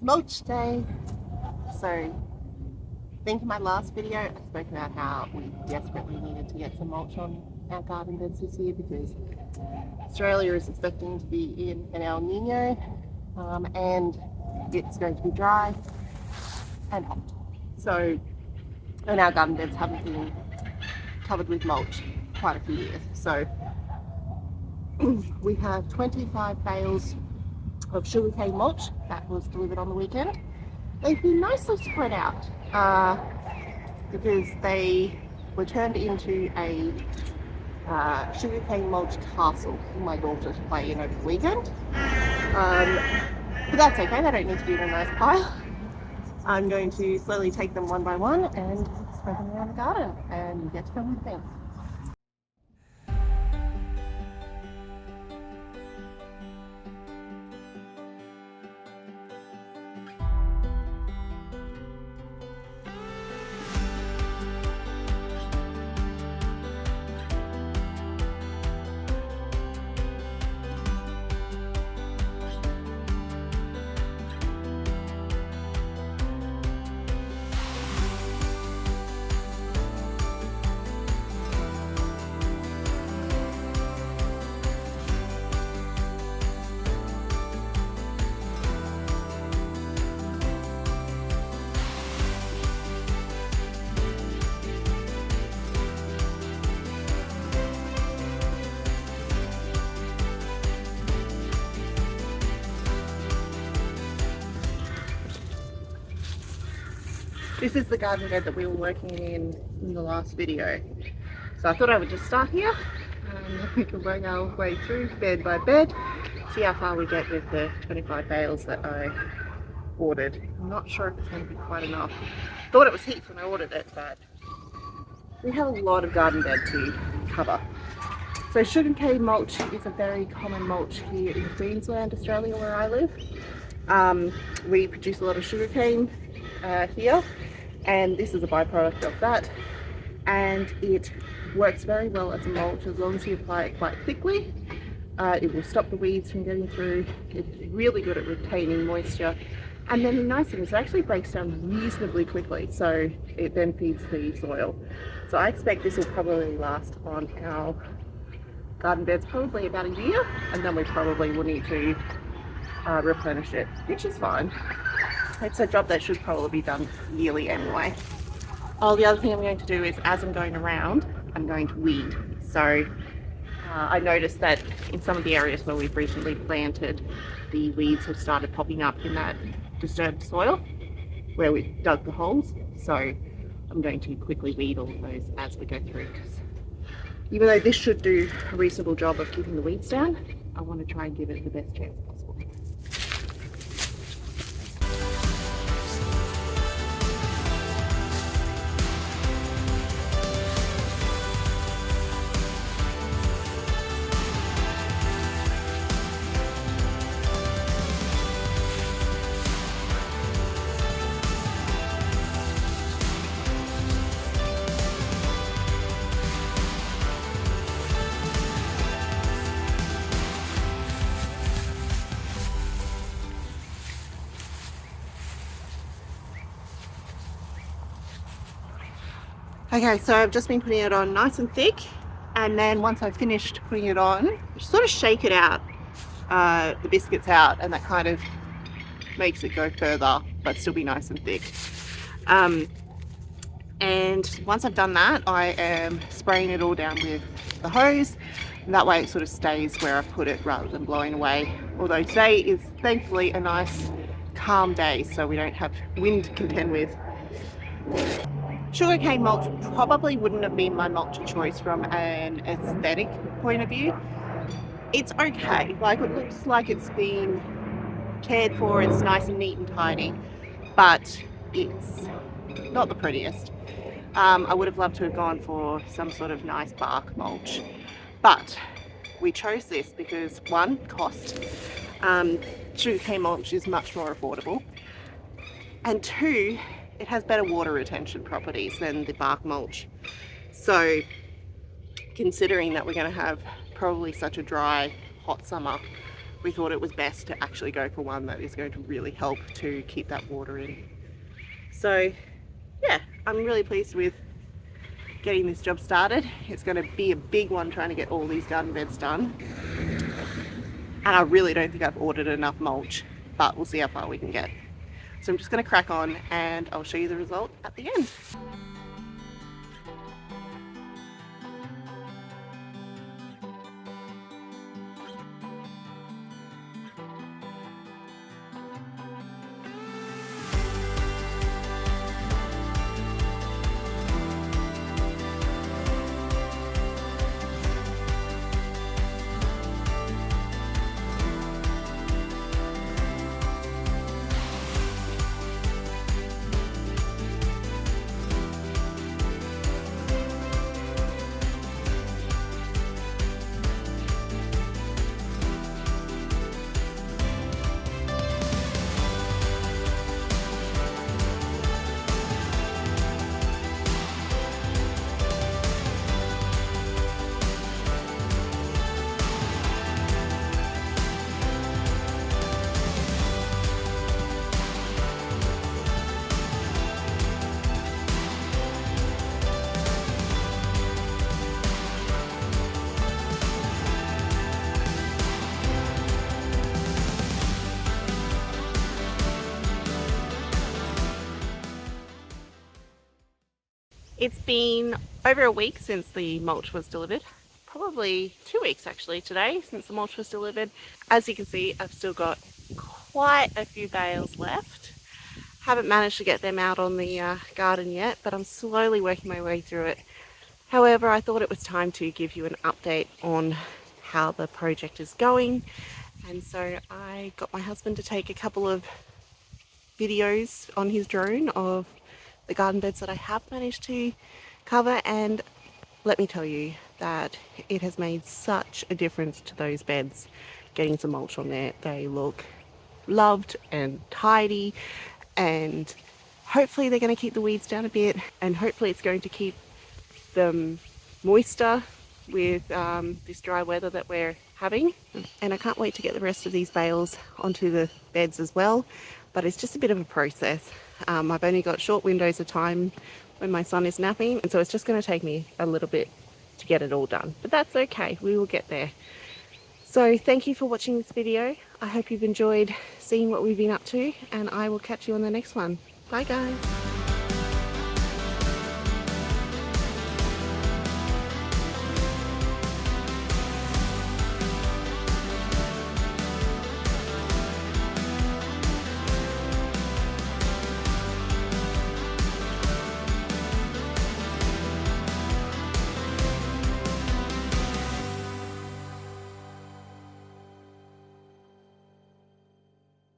It's mulch day. So I think in my last video I spoke about how we desperately needed to get some mulch on our garden beds this year because Australia is expecting to be in an El Nino and it's going to be dry and hot. So, and our garden beds haven't been covered with mulch quite a few years. So we have 25 bales of sugarcane mulch that was delivered on the weekend. They've been nicely spread out because they were turned into a sugarcane mulch castle for my daughter to play in over the weekend. But that's okay, they don't need to be in a nice pile. I'm going to slowly take them one by one and spread them around the garden, and you get to come with me. This is the garden bed that we were working in the last video. So I thought I would just start here and we can work our way through bed by bed, see how far we get with the 25 bales that I ordered. I'm not sure if it's going to be quite enough. Thought it was heaps when I ordered it, but we have a lot of garden bed to cover. So sugarcane mulch is a very common mulch here in Queensland, Australia, where I live. We produce a lot of sugarcane here, and this is a byproduct of that, and it works very well as a mulch as long as you apply it quite thickly. It will stop the weeds from getting through. It's really good at retaining moisture, and then the nice thing is it actually breaks down reasonably quickly, so it then feeds the soil. So I expect this will probably last on our garden beds probably about a year, and then we probably will need to replenish it, which is fine. It's a job that should probably be done yearly anyway. Oh, the other thing I'm going to do is, as I'm going around, I'm going to weed. So I noticed that in some of the areas where we've recently planted, the weeds have started popping up in that disturbed soil where we dug the holes. So I'm going to quickly weed all of those as we go through. Even though this should do a reasonable job of keeping the weeds down, I want to try and give it the best chance possible. Okay, so I've just been putting it on nice and thick, and then once I've finished putting it on, sort of shake it out, the biscuits out, and that kind of makes it go further but still be nice and thick. And once I've done that, I am spraying it all down with the hose, and that way it sort of stays where I've put it rather than blowing away. Although today is thankfully a nice calm day, so we don't have wind to contend with. Sugarcane mulch probably wouldn't have been my mulch of choice from an aesthetic point of view. It's okay, like it looks like it's been cared for, it's nice and neat and tidy, but it's not the prettiest. I would have loved to have gone for some sort of nice bark mulch, but we chose this because one, cost. Sugarcane mulch is much more affordable, and two, it has better water retention properties than the bark mulch. So considering that we're going to have probably such a dry, hot summer, we thought it was best to actually go for one that is going to really help to keep that water in. So yeah, I'm really pleased with getting this job started. It's going to be a big one trying to get all these garden beds done. And I really don't think I've ordered enough mulch, but we'll see how far we can get. So I'm just going to crack on and I'll show you the result at the end. It's been over a week since the mulch was delivered. Probably 2 weeks actually today since the mulch was delivered. As you can see, I've still got quite a few bales left. Haven't managed to get them out on the garden yet, but I'm slowly working my way through it. However, I thought it was time to give you an update on how the project is going. And so I got my husband to take a couple of videos on his drone of the garden beds that I have managed to cover, and let me tell you that it has made such a difference to those beds getting some mulch on there. They look loved and tidy, and hopefully they're going to keep the weeds down a bit, and hopefully it's going to keep them moister with this dry weather that we're having. And I can't wait to get the rest of these bales onto the beds as well, but it's just a bit of a process. I've only got short windows of time when my son is napping, and so it's just going to take me a little bit to get it all done, but that's okay, we will get there. So thank you for watching this video. I hope you've enjoyed seeing what we've been up to, and I will catch you on the next one. Bye guys.